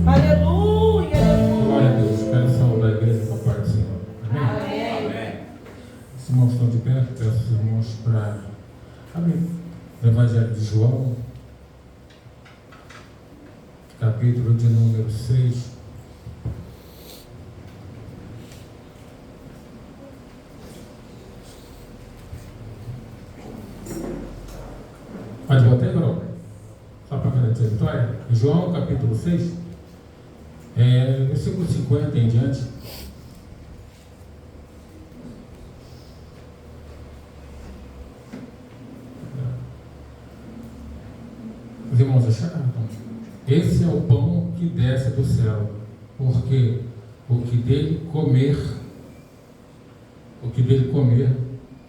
Aleluia, aleluia. Glória a Deus. Quero saudar a igreja com a parte do Senhor. Amém? Amém. Os irmãos estão de pé, peço os irmãos para abrir o Evangelho de João, capítulo de número 6. Pode botar aí, Carol? Só para garantir a vitória. João, capítulo 6, versículo 50 em diante. Os irmãos acharam? Esse é o pão que desce do céu, porque o que dele comer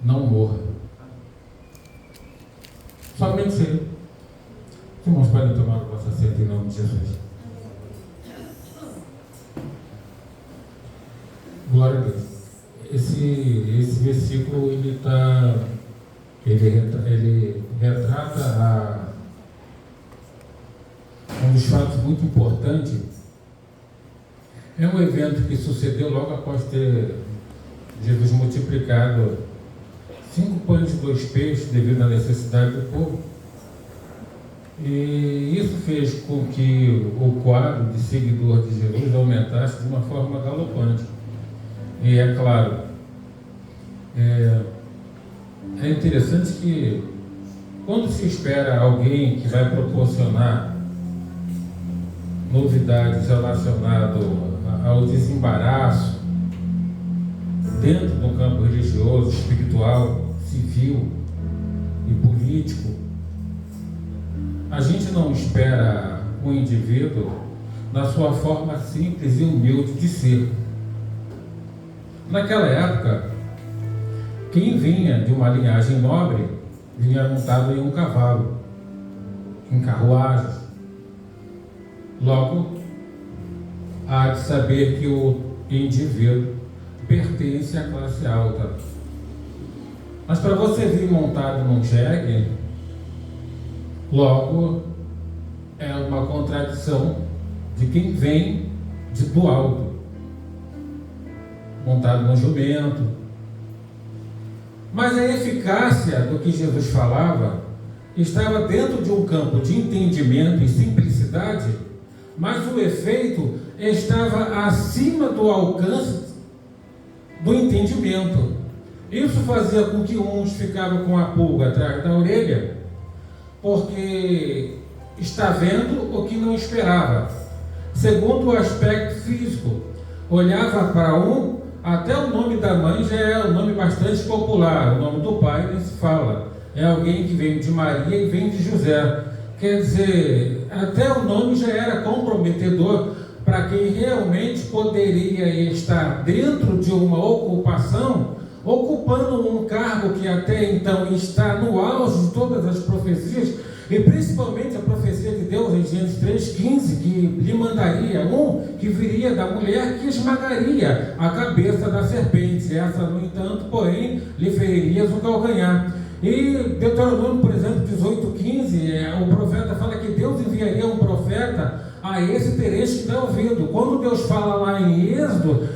não morra. Somente ele. Os irmãos podem tomar o vosso assento em nome de Jesus. Glória a Deus. Esse versículo ele retrata um dos fatos muito importantes. É um evento que sucedeu logo após ter Jesus multiplicado 5 pães e 2 peixes devido à necessidade do povo. E isso fez com que o quadro de seguidor de Jesus aumentasse de uma forma galopante. E é claro, é interessante que quando se espera alguém que vai proporcionar novidades relacionadas ao desembaraço dentro do campo religioso, espiritual, civil e político, a gente não espera um indivíduo na sua forma simples e humilde de ser. Naquela época, quem vinha de uma linhagem nobre vinha montado em um cavalo, em carruagens. Logo, há de saber que o indivíduo pertence à classe alta. Mas para você vir montado num jegue, logo é uma contradição de quem vem do alto, montado num jumento. Mas a eficácia do que Jesus falava estava dentro de um campo de entendimento e simplicidade, mas o efeito estava acima do alcance do entendimento. Isso fazia com que uns ficavam com a pulga atrás da orelha, porque está vendo o que não esperava. Segundo o aspecto físico, olhava para um, até o nome da mãe já é um nome bastante popular, o nome do pai nem se fala. É alguém que vem de Maria e vem de José. Quer dizer, até o nome já era comprometedor para quem realmente poderia estar dentro de uma ocupação, ocupando um cargo que até então está no auge de todas as profecias, e principalmente a profecia de Deus em Gênesis 3,15, que lhe mandaria um que viria da mulher que esmagaria a cabeça da serpente. Essa, no entanto, porém, lhe feriria o calcanhar. E Deuteronômio, por exemplo, 18,15, o profeta fala que Deus enviaria um profeta, a esse tereis que dá ouvido. Quando Deus fala lá em Êxodo,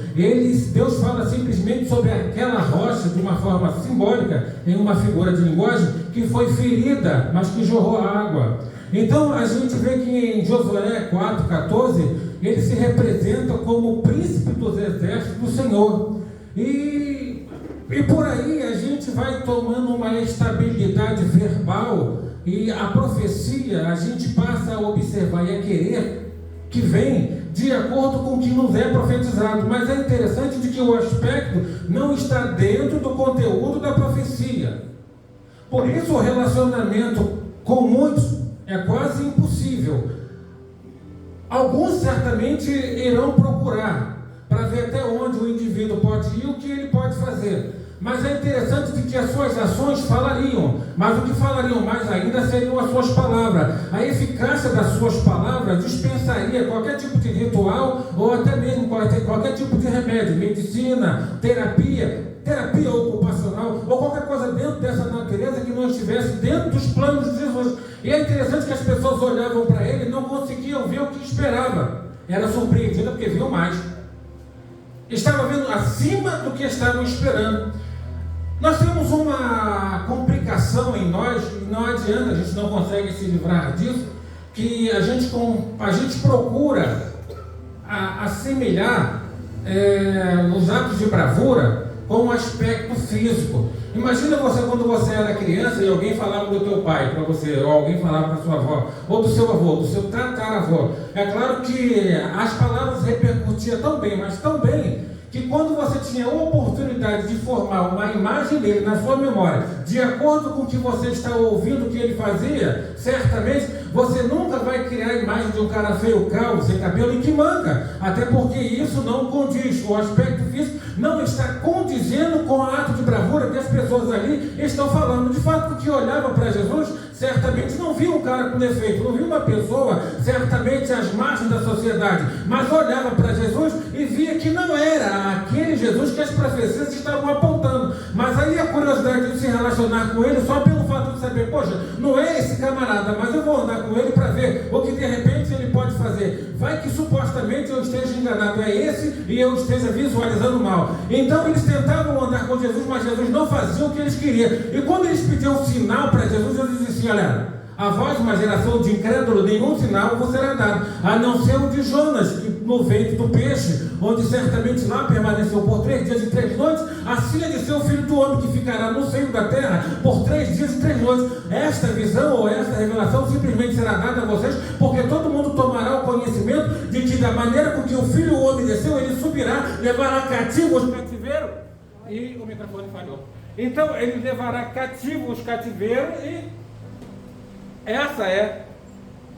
Deus fala simplesmente sobre aquela rocha de uma forma simbólica, em uma figura de linguagem, que foi ferida, mas que jorrou água. Então a gente vê que em Josué 4,14, ele se representa como o príncipe dos exércitos do Senhor. E por aí a gente vai tomando uma estabilidade verbal, e a profecia a gente passa a observar e a querer que vem de acordo com o que nos é profetizado. Mas é interessante de que o aspecto não está dentro do conteúdo da profecia. Por isso o relacionamento com muitos é quase impossível. Alguns certamente irão procurar para ver até onde o indivíduo pode ir, o que ele pode fazer. Mas é interessante de que as suas ações falariam, mas o que falariam mais ainda seriam as suas palavras. A eficácia das suas palavras dispensaria qualquer tipo de ritual ou até mesmo qualquer tipo de remédio, medicina, terapia ocupacional ou qualquer coisa dentro dessa natureza que não estivesse dentro dos planos de Jesus. E é interessante que as pessoas olhavam para ele e não conseguiam ver o que esperava. era surpreendida porque viu mais. Estava vendo acima do que estavam esperando. Nós temos uma complicação em nós, e não adianta, a gente não consegue se livrar disso, que a gente procura assemelhar os atos de bravura com o aspecto físico. Imagina você quando você era criança e alguém falava do teu pai para você, ou alguém falava para sua avó, ou do seu avô, do seu tataravô. É claro que as palavras repercutiam tão bem, mas tão bem, que quando você tinha a oportunidade de formar uma imagem dele na sua memória, de acordo com o que você está ouvindo o que ele fazia, certamente você nunca vai criar a imagem de um cara feio, calvo, sem cabelo e que manga, até porque isso não condiz, o aspecto físico não está condizendo com o ato de bravura que as pessoas ali estão falando. De fato, porque olhava para Jesus, certamente não via um cara com defeito, não via uma pessoa, certamente às margens da sociedade, mas olhava para Jesus e via que não era aquele Jesus que as profecias estavam apontando. Mas aí a curiosidade de se relacionar com ele só pelo fato de saber, poxa, não é esse camarada, mas eu vou andar com ele para ver o que de repente ele pode fazer. Vai que supostamente eu esteja enganado, é esse, e eu esteja visualizando mal. Então eles tentavam andar com Jesus, mas Jesus não fazia o que eles queriam. E quando eles pediam um sinal para Jesus, eles diziam assim: olha, a vós, uma geração de incrédulo, nenhum sinal vos será dado, a não ser o de Jonas, que no ventre do peixe, onde certamente lá permaneceu por 3 dias e 3 noites, assim é de ser o Filho do Homem, que ficará no seio da terra por 3 dias e 3 noites. Esta visão ou esta revelação simplesmente será dada a vocês, porque todo mundo tomará o conhecimento de que da maneira com que o Filho do Homem desceu, ele subirá, levará cativo os cativeiros, e o microfone falhou. Então ele levará cativo os cativeiros e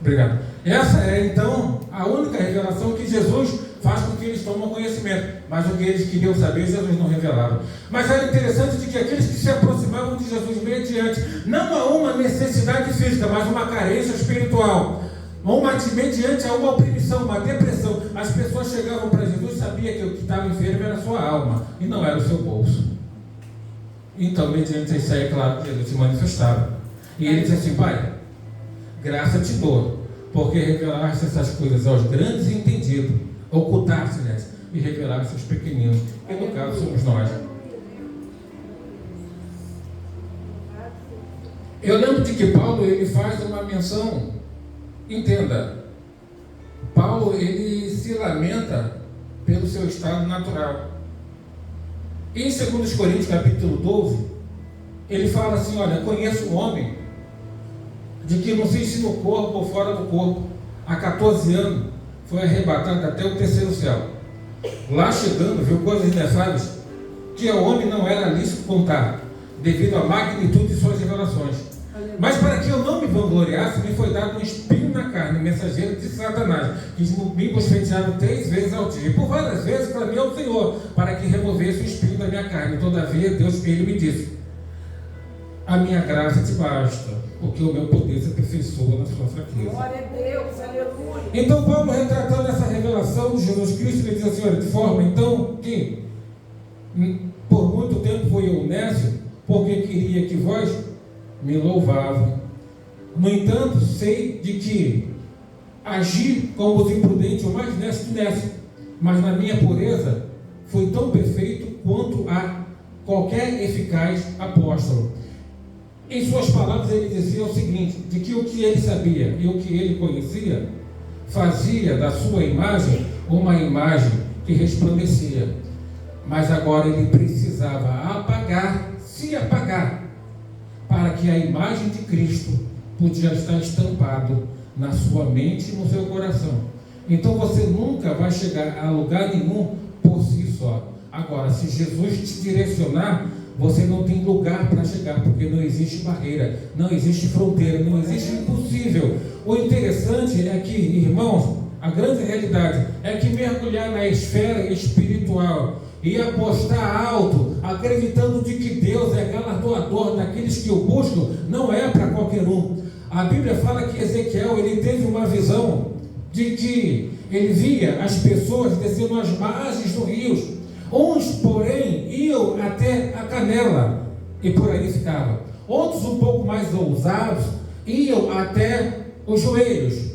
Obrigado. Essa é, então, a única revelação que Jesus faz com que eles tomem conhecimento. Mas o que eles queriam saber, Jesus não revelava. Mas era interessante de que aqueles que se aproximavam de Jesus mediante, não a uma necessidade física, mas uma carência espiritual, mediante a uma opressão, uma depressão, as pessoas chegavam para Jesus e sabiam que o que estava enfermo era a sua alma, e não era o seu bolso. Então, mediante isso aí, claro, Jesus se manifestava. E ele disse assim: Pai, graça te dou, porque revelaste essas coisas aos grandes entendidos, ocultaste-lhes e revelaste aos pequeninos, que no caso somos nós. Eu lembro de que Paulo, ele faz uma menção, entenda, Paulo, ele se lamenta pelo seu estado natural. Em 2 Coríntios capítulo 12, ele fala assim: olha, conheço um homem de que não sei se no corpo ou fora do corpo, há 14 anos, foi arrebatado até o 3º céu. Lá chegando, viu coisas inefáveis que ao homem não era lícito contar, devido à magnitude de suas revelações. Mas para que eu não me vangloriasse, me foi dado um espinho na carne, mensageiro de Satanás, que me bofeteava 3 vezes ao dia. E por várias vezes clamei ao Senhor, para que removesse o espinho da minha carne. Todavia, Deus, ele me disse: a minha graça te basta, porque o meu poder se aperfeiçoa na sua fraqueza. Glória a Deus, aleluia. Então Paulo, retratando essa revelação de Jesus Cristo, ele diz assim: olha, de forma então que por muito tempo fui eu nécio, porque queria que vós me louvavam. No entanto, sei de que agi como os imprudentes, o mais nécio do nécio, mas na minha pureza fui tão perfeito quanto a qualquer eficaz apóstolo. Em suas palavras, ele dizia o seguinte: de que o que ele sabia e o que ele conhecia fazia da sua imagem uma imagem que resplandecia, mas agora ele precisava se apagar, para que a imagem de Cristo podia estar estampado na sua mente e no seu coração. Então você nunca vai chegar a lugar nenhum por si só. Agora, se Jesus te direcionar, você não tem lugar para chegar, porque não existe barreira, não existe fronteira, não existe impossível. O interessante é que, irmãos, a grande realidade é que mergulhar na esfera espiritual e apostar alto, acreditando de que Deus é galardoador daqueles que o buscam, não é para qualquer um. A Bíblia fala que Ezequiel, ele teve uma visão de que ele via as pessoas descendo as margens dos rios. Uns, porém, iam até a canela e por aí ficavam. Outros, um pouco mais ousados, iam até os joelhos.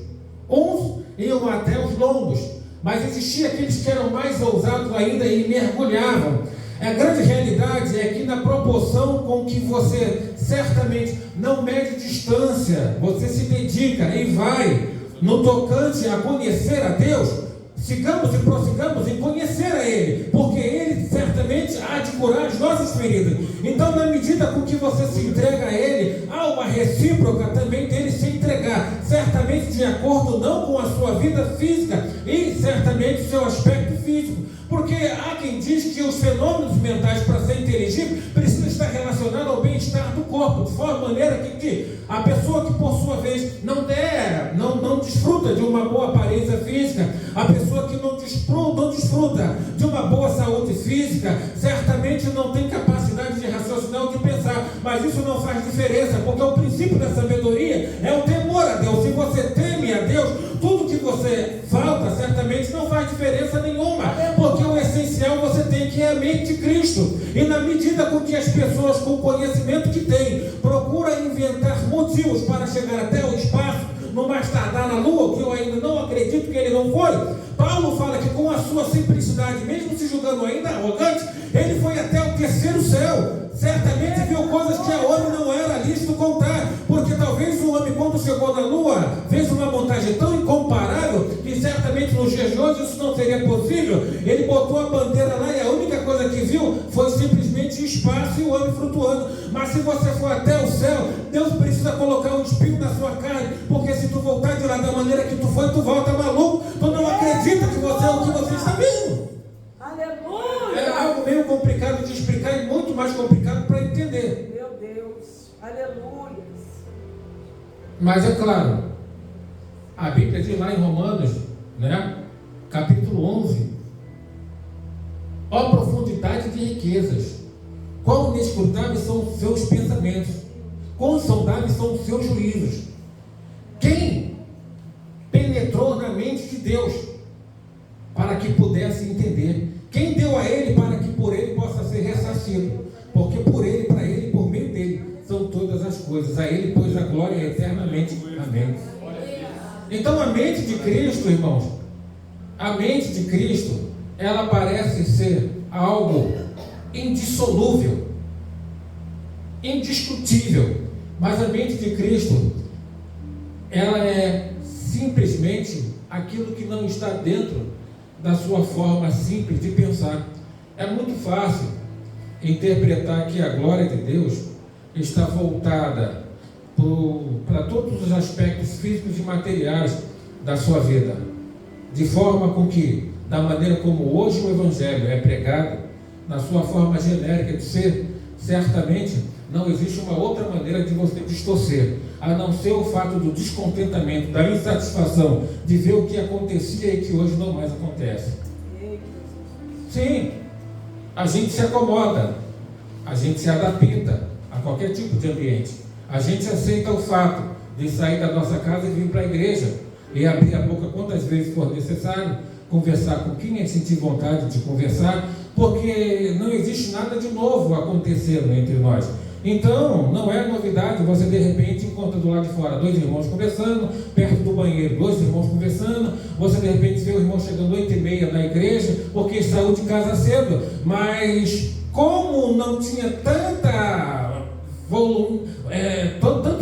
Uns iam até os lombos. mas existia aqueles que eram mais ousados ainda e mergulhavam. A grande realidade é que na proporção com que você certamente não mede distância, você se dedica e vai no tocante a conhecer a Deus, sigamos e prossigamos em conhecer a Ele, porque Ele certamente há de curar as nossas feridas. Então, na medida com que você se entrega a Ele, há uma recíproca também dele se entregar, certamente de acordo não com a sua vida física e certamente o seu aspecto físico. Porque há quem diz que os fenômenos mentais, para ser inteligível, precisam estar relacionados ao bem-estar do corpo, de forma maneira que a pessoa que, por sua vez, não desfruta de uma boa aparência física, a pessoa que não desfruta de uma boa saúde física, certamente não tem capacidade de raciocinar ou de pensar. Mas isso não faz diferença, porque o princípio da sabedoria é o temor a Deus. Se você teme a Deus, tudo que você falta, certamente não faz diferença nenhuma, porque o essencial você tem, que é a mente de Cristo. E na medida com que as pessoas, com o conhecimento que têm, procuram inventar motivos para chegar até o espaço, no mais tardar na lua, que eu ainda não acredito que ele não foi, Paulo fala que com a sua simplicidade, mesmo se julgando ainda arrogante, ele foi até o terceiro céu. Certamente viu coisas que a homem não era lícito contar, porque talvez o homem, quando chegou na lua, fez uma montagem tão incomparável que certamente nos dias de hoje isso não seria possível. Ele botou a bandeira lá e a única coisa que viu foi simplesmente espaço e o homem flutuando. Mas se você for até o céu, Deus precisa colocar um espinho na sua carne, porque se tu voltar de lá da maneira que tu foi, tu volta maluco, tu não acredita que você é o que você está vendo. Aleluia! É algo meio complicado de explicar e muito mais complicado para entender. Meu Deus, aleluia! Mas é claro, a Bíblia diz lá em Romanos, capítulo 11, ó profundidade de riquezas, quão inescrutáveis são os seus pensamentos, quão insondáveis são os seus juízos. Quem penetrou na mente de Deus para que pudesse entender? Quem deu a ele para que por ele possa ser ressarcido? Porque por ele, para ele, por meio dele, são todas as coisas. A ele, pois, a glória eternamente. Amém. Então, a mente de Cristo, irmãos, a mente de Cristo, ela parece ser algo indissolúvel, indiscutível. Mas a mente de Cristo, ela é simplesmente aquilo que não está dentro da sua forma simples de pensar. É muito fácil interpretar que a glória de Deus está voltada para todos os aspectos físicos e materiais da sua vida, de forma com que, da maneira como hoje o Evangelho é pregado, na sua forma genérica de ser, certamente não existe uma outra maneira de você distorcer, a não ser o fato do descontentamento, da insatisfação de ver o que acontecia e que hoje não mais acontece. Sim, a gente se acomoda, a gente se adapta a qualquer tipo de ambiente, a gente aceita o fato de sair da nossa casa e vir para a igreja e abrir a boca quantas vezes for necessário, conversar com quem é sentir vontade de conversar, porque não existe nada de novo acontecendo entre nós. Então, não é novidade você de repente encontra do lado de fora dois irmãos conversando, perto do banheiro dois irmãos conversando, você de repente vê o irmão chegando 8h30 na igreja, porque saiu de casa cedo, mas como não tinha tanto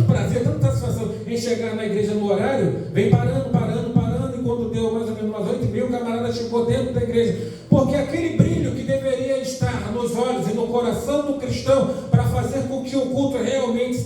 prazer, tanta satisfação em chegar na igreja no horário, vem parando, e quando deu mais ou menos umas 8h30, o camarada chegou dentro da igreja, porque aquele brilho que deveria estar nos olhos e no coração do cristão, para fazer com que o culto realmente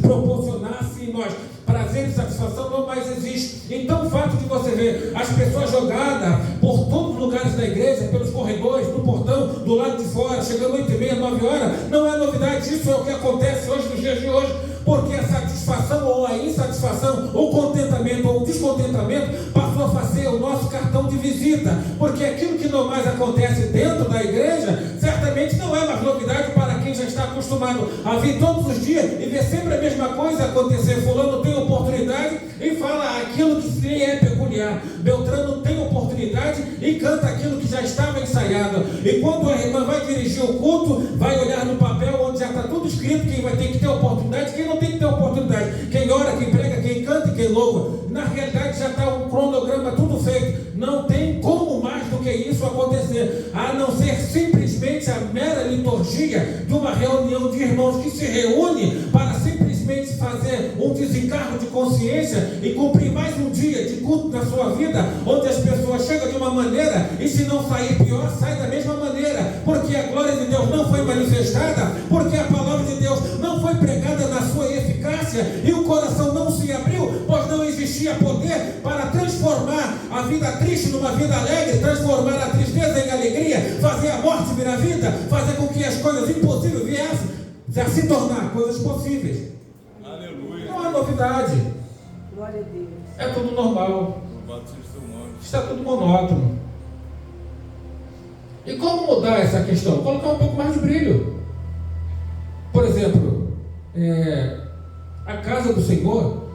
proporcionasse em nós prazer e satisfação, não mais existe. Então o fato de você ver as pessoas jogadas por todos os lugares da igreja, pelos corredores, no portão, do lado de fora, chegando 8h30, 9h, não é novidade. Isso é o que acontece hoje, nos dias de hoje, porque a satisfação ou a insatisfação, o contentamento ou o descontentamento passou a ser o nosso cartão de visita, porque aquilo que não mais acontece dentro da igreja, certamente não é mais novidade para quem já está acostumado a vir todos os dias e ver sempre a mesma coisa acontecer. Fulano tem oportunidade e fala aquilo que lhe é peculiar, Beltrano tem oportunidade e canta aquilo que já estava ensaiado, e quando a irmã vai dirigir o culto, vai olhar no papel onde já está tudo escrito, quem vai ter que ter oportunidade, quem não tem que ter oportunidade, quem ora, quem prega, quem canta e quem louva. Na realidade já está um cronograma tudo feito, não tem como não ser simplesmente a mera liturgia de uma reunião de irmãos que se reúne para simplesmente fazer um desencargo de consciência e cumprir mais um dia de culto na sua vida, onde as pessoas chegam de uma maneira e, se não sair pior, sai da mesma maneira, porque a glória de Deus não foi manifestada, porque a palavra de Deus não foi pregada na sua eficácia e o coração não se abriu, pois não existia poder para transformar a vida triste numa vida alegre, transformar a tristeza em alegria, fazer a morte virar vida, fazer com que as coisas impossíveis viessem a se tornar coisas possíveis. Aleluia. Não há novidade, Glória a Deus. é tudo normal, Louvado seja o seu nome. está tudo monótono. E como mudar essa questão? Colocar um pouco mais de brilho. Por exemplo, a casa do Senhor,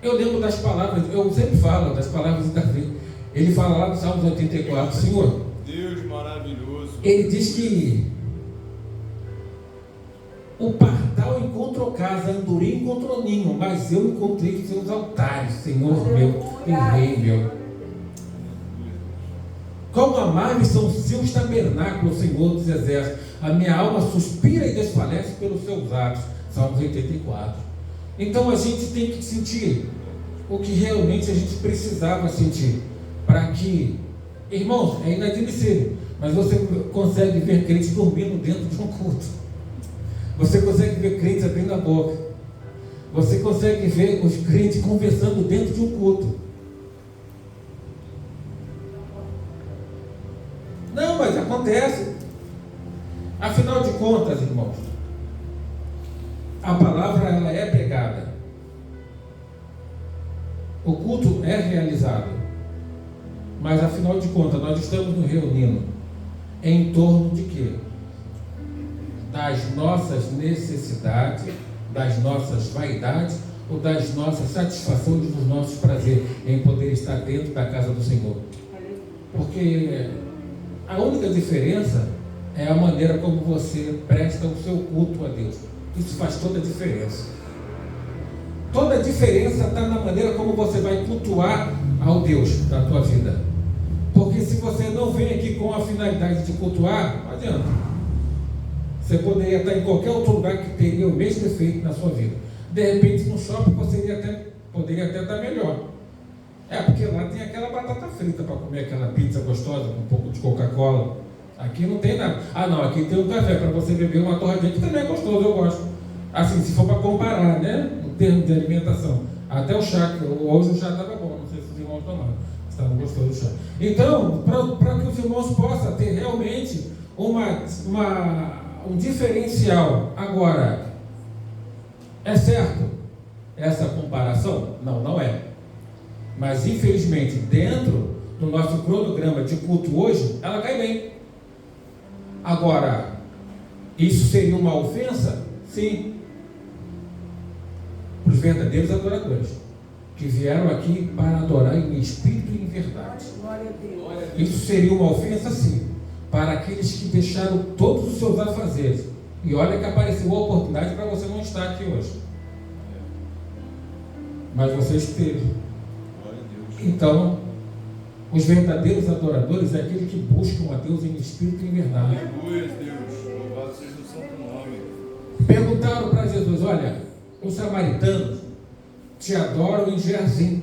eu lembro das palavras, eu sempre falo das palavras de Davi. Ele fala lá no Salmos 84, Senhor, Deus maravilhoso. ele diz que o pardal encontrou casa, a andorinha encontrou ninho, mas eu encontrei seus altares, Senhor meu e Rei meu. Quão amáveis são os seus tabernáculos, Senhor dos exércitos. A minha alma suspira e desfalece pelos seus atos. Salmos 84. Então a gente tem que sentir o que realmente a gente precisava sentir, para que, irmãos, é inadmissível, mas você consegue ver crentes dormindo dentro de um culto, você consegue ver crentes abrindo a boca, você consegue ver os crentes conversando dentro de um culto. Não, mas acontece. Afinal de contas, irmãos, a palavra ela é pregada, o culto é realizado, mas afinal de contas nós estamos nos reunindo em torno de quê? Das nossas necessidades, das nossas vaidades ou das nossas satisfações, dos nossos prazeres em poder estar dentro da casa do Senhor. Porque a única diferença é a maneira como você presta o seu culto a Deus. Isso faz toda a diferença. Toda a diferença está na maneira como você vai cultuar ao Deus da tua vida. Porque se você não vem aqui com a finalidade de cultuar, não adianta. Você poderia estar em qualquer outro lugar que teria o mesmo efeito na sua vida. De repente no shopping você poderia até estar melhor. Porque lá tem aquela batata frita para comer, aquela pizza gostosa com um pouco de Coca-Cola. Aqui não tem nada. Não, aqui tem um café para você beber uma torradinha, que também é gostoso, eu gosto. Assim, se for para comparar, né? Em termos de alimentação. Até o chá, hoje o chá estava bom, não sei se os irmãos tomaram, estavam gostosos do chá. Então, para que os irmãos possam ter realmente um diferencial. Agora, é certo essa comparação? Não, não é. Mas infelizmente, dentro do nosso cronograma de culto hoje, ela cai bem. Agora, isso seria uma ofensa? Sim. Para os verdadeiros adoradores, que vieram aqui para adorar em espírito e em verdade. Glória a Deus. Isso seria uma ofensa? Sim. Para aqueles que deixaram todos os seus afazeres. E olha que apareceu a oportunidade para você não estar aqui hoje. Mas você esteve. Então, os verdadeiros adoradores é aquele que buscam a Deus em espírito e em verdade. Aleluia, Deus. Louvado seja o santo nome. Perguntaram para Jesus: olha, os samaritanos te adoram em Gerazim,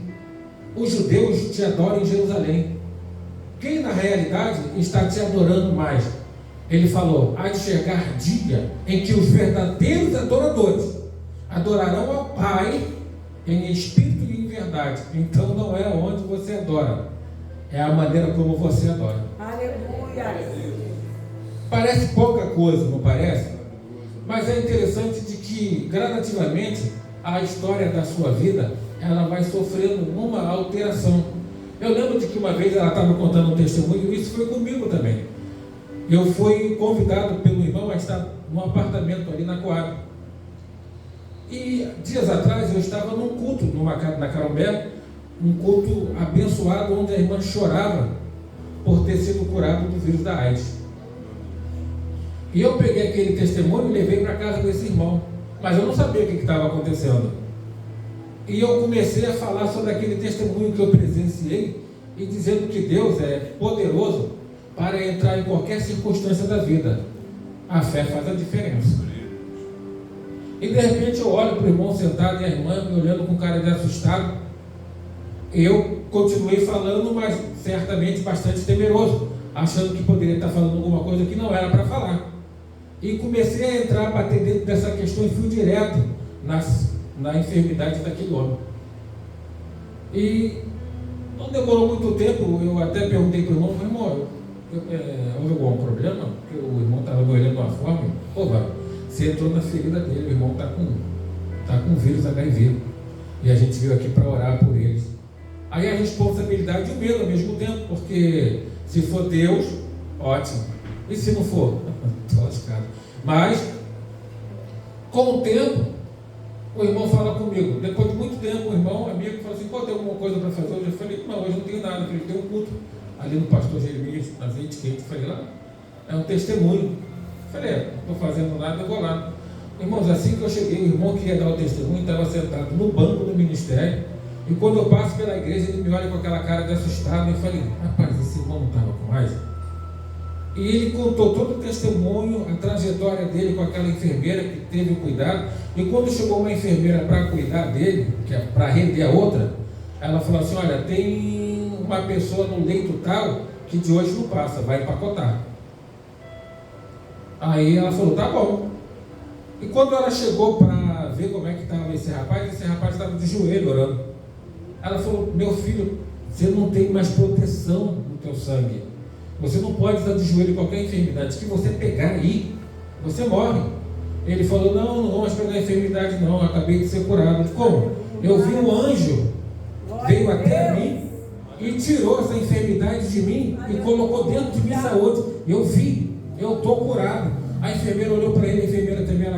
os judeus te adoram em Jerusalém. Quem na realidade está te adorando mais? Ele falou: há de chegar dia em que os verdadeiros adoradores adorarão ao Pai em espírito e em verdade. Então não é onde você adora, é a maneira como você adora. Aleluia. Parece pouca coisa, não parece? Mas é interessante de que gradativamente a história da sua vida ela vai sofrendo uma alteração. Eu lembro de que uma vez ela estava contando um testemunho, e isso foi comigo também. Eu fui convidado pelo irmão a estar num apartamento ali na Coab. E dias atrás eu estava num culto na Carombé, um culto abençoado, onde a irmã chorava por ter sido curada do vírus da AIDS. E eu peguei aquele testemunho e levei para casa desse irmão, mas eu não sabia o que estava acontecendo. E eu comecei a falar sobre aquele testemunho que eu presenciei, e dizendo que Deus é poderoso para entrar em qualquer circunstância da vida. A fé faz a diferença. E de repente eu olho para o irmão sentado e a irmã me olhando com cara de assustado. Eu continuei falando, mas certamente bastante temeroso, achando que poderia estar falando alguma coisa que não era para falar. E comecei a entrar, a bater dentro dessa questão e fui direto na enfermidade daquele homem. E não demorou muito tempo, eu até perguntei para o irmão, houve algum problema? Porque o irmão estava me olhando de uma forma, você entrou na ferida dele, o irmão está com vírus HIV. E a gente veio aqui para orar por eles. Aí a responsabilidade e o medo ao mesmo tempo, porque se for Deus, ótimo. E se não for? Estou lascado. Mas, com o tempo, o irmão fala comigo. Depois de muito tempo, o irmão, amigo, fala assim, tem alguma coisa para fazer hoje? Eu falei, não, hoje não tenho nada. Ele tem um culto ali no pastor Jeremias, na 28. Eu falei, lá, é um testemunho. Eu falei, não estou fazendo nada, eu vou lá. Irmãos, assim que eu cheguei, o irmão que ia dar o testemunho estava sentado no banco do ministério. E quando eu passo pela igreja, ele me olha com aquela cara de assustado. Eu falei, rapaz, esse irmão não estava com mais? E ele contou todo o testemunho, a trajetória dele com aquela enfermeira que teve o cuidado. E quando chegou uma enfermeira para cuidar dele, que é para render a outra, ela falou assim, olha, tem uma pessoa no leito tal que de hoje não passa, vai empacotar. Aí ela falou, tá bom. E quando ela chegou para ver como é que estava esse rapaz estava de joelho orando. Ela falou, meu filho, você não tem mais proteção no teu sangue. Você não pode estar de joelho em qualquer enfermidade. Se você pegar aí, você morre. Ele falou, não vou mais pegar a enfermidade não, eu acabei de ser curado. Como? Eu vi um anjo, veio até mim e tirou essa enfermidade de mim e colocou dentro de mim saúde. Eu vi, eu estou curado. A enfermeira olhou para ele, a enfermeira também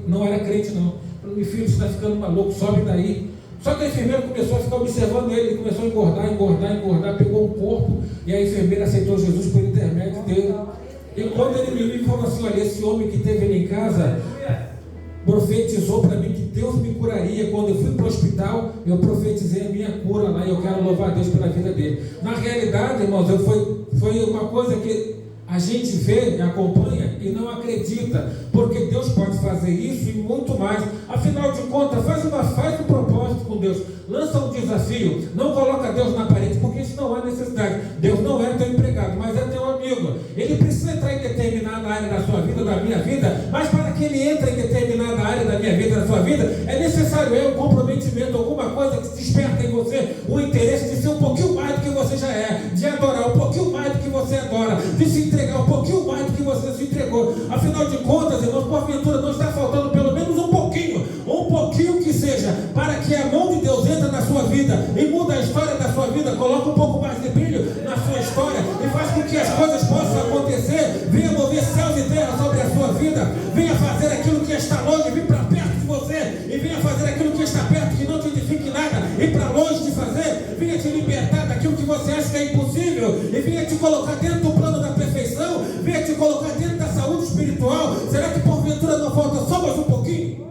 não era crente não. Falou, meu filho, você está ficando maluco, sobe daí. Só que a enfermeira começou a ficar observando ele começou a engordar, pegou um corpo e a enfermeira aceitou Jesus por intermédio dele. E quando ele me viu, ele falou assim, olha, esse homem que teve ali em casa profetizou para mim que Deus me curaria. Quando eu fui para o hospital, eu profetizei a minha cura lá e eu quero louvar a Deus pela vida dele. Na realidade, irmãos, foi uma coisa que a gente vê e acompanha e não acredita, porque Deus pode fazer isso e muito mais. Afinal de contas, faz um propósito com Deus, lança um desafio, não coloca Deus na parede, porque isso não há necessidade. Deus não é teu empregado, mas é teu amigo. Ele precisa entrar em determinada área da sua vida, da minha vida, mas para que ele entre em determinada área da minha vida, da sua vida, é necessário um comprometimento, alguma coisa que desperta em você o interesse de ser um pouquinho mais do que você já é, de adorar um pouquinho mais do que você adora, de se entregar um pouquinho mais do que você se entregou. Afinal de contas, irmãos, porventura não está faltando pelo menos um pouquinho que seja, para que a mão de Deus entre na sua vida e muda a história da sua vida, coloca um pouco mais de brilho na sua história e faz com que as coisas possam acontecer. Venha mover céus e terra sobre a sua vida, venha fazer aquilo que está longe, vir para perto de você, e venha fazer aquilo que está perto, que não te edifique nada, e para longe de fazer, venha te libertar daquilo que você acha que é impossível, e venha te colocar dentro do plano da perfeição, venha te colocar dentro da saúde espiritual. Será que porventura não falta só mais um pouquinho?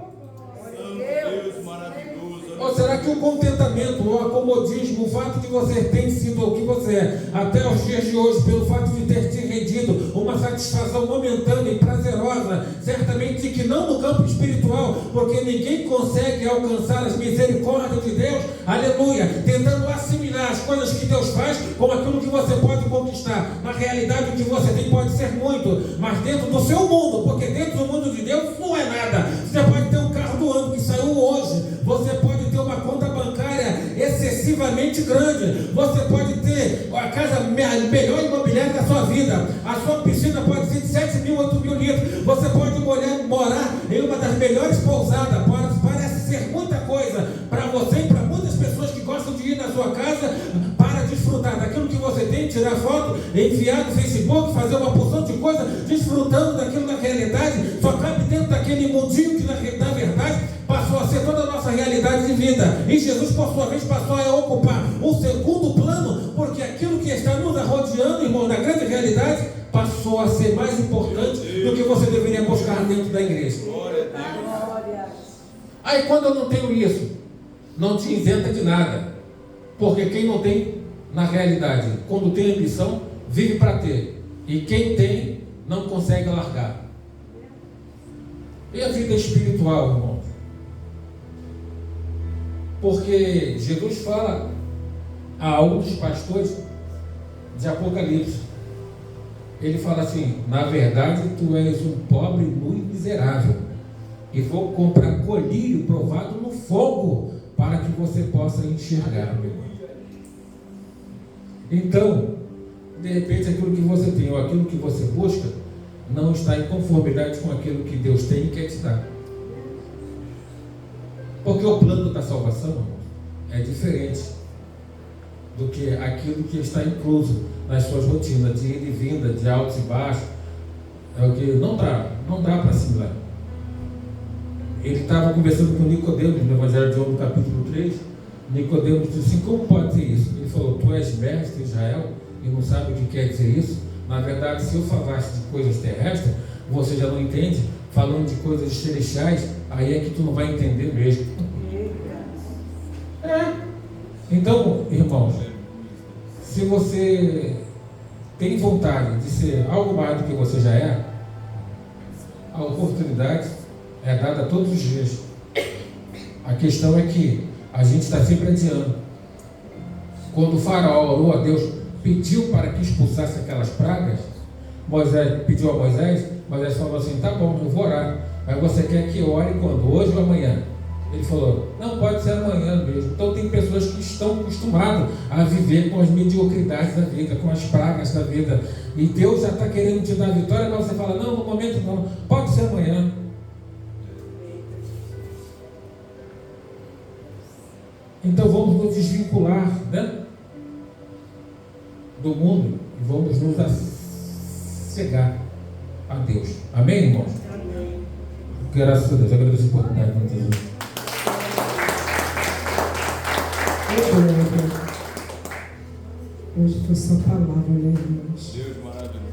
Ou será que o contentamento, o acomodismo, o fato de você ter sido o que você é até os dias de hoje, pelo fato de ter te rendido, uma satisfação momentânea e prazerosa, certamente que não no campo espiritual, porque ninguém consegue alcançar as misericórdias de Deus, aleluia, tentando assimilar as coisas que Deus faz com aquilo que você pode conquistar. Na realidade, o que você tem pode ser muito, mas dentro do seu mundo, porque dentro do mundo de Deus não é nada. Você pode ter um carro do ano que saiu hoje, você pode ter uma conta bancária excessivamente grande, você pode ter a casa melhor imobiliária da sua vida, a sua piscina pode ser de 7 mil, 8 mil litros, você pode morar em uma das melhores pousadas, parece ser muita coisa para você e para muitas pessoas que gostam de ir na sua casa para desfrutar daquilo que você tem, tirar foto, enviar no Facebook, fazer uma porção de coisa, desfrutando daquilo na realidade, só cabe dentro daquele mundinho que na verdade passou a ser toda a nossa realidade de vida. E Jesus, por sua vez, passou a ocupar o segundo plano, porque aquilo que está nos rodeando, irmão, na grande realidade, passou a ser mais importante do que você deveria buscar dentro da igreja. Aí quando eu não tenho isso, não te isenta de nada, porque quem não tem, na realidade, quando tem ambição, vive para ter. E quem tem, não consegue largar. E a vida espiritual, irmão? Porque Jesus fala a um dos pastores de Apocalipse. Ele fala assim: na verdade tu és um pobre, nu e miserável, e vou comprar colírio provado no fogo para que você possa enxergar, meu irmão. Então, de repente aquilo que você tem ou aquilo que você busca não está em conformidade com aquilo que Deus tem e quer te dar. Porque o plano da salvação, irmão, é diferente do que aquilo que está incluso nas suas rotinas de ida e vinda, de altos e baixos. É o que não dá para assimilar. Ele estava conversando com Nicodemos no Evangelho de João, no capítulo 3. Nicodemos disse assim: como pode ser isso? Ele falou: tu és mestre de Israel e não sabe o que quer dizer isso? Na verdade, se eu falasse de coisas terrestres, você já não entende. Falando de coisas celestiais, aí é que tu não vai entender mesmo. Então, irmãos, se você tem vontade de ser algo mais do que você já é, a oportunidade é dada todos os dias. A questão é que a gente está sempre adiando. Quando o faraó orou a Deus, pediu para que expulsasse aquelas pragas, Moisés pediu a Moisés falou assim: tá bom, eu vou orar, mas você quer que eu ore quando? Hoje ou amanhã? Ele falou: não, pode ser amanhã mesmo. Então tem pessoas que estão acostumadas a viver com as mediocridades da vida, com as pragas da vida, e Deus já está querendo te dar vitória, mas você fala: não, no momento não, pode ser amanhã. Então vamos nos desvincular, né, do mundo e vamos nos assegar a Deus. Amém, irmãos? Amém. Graças a Deus, agradeço a oportunidade de Jesus. Hoje foi só palavra, né, irmãos? Deus maravilhoso.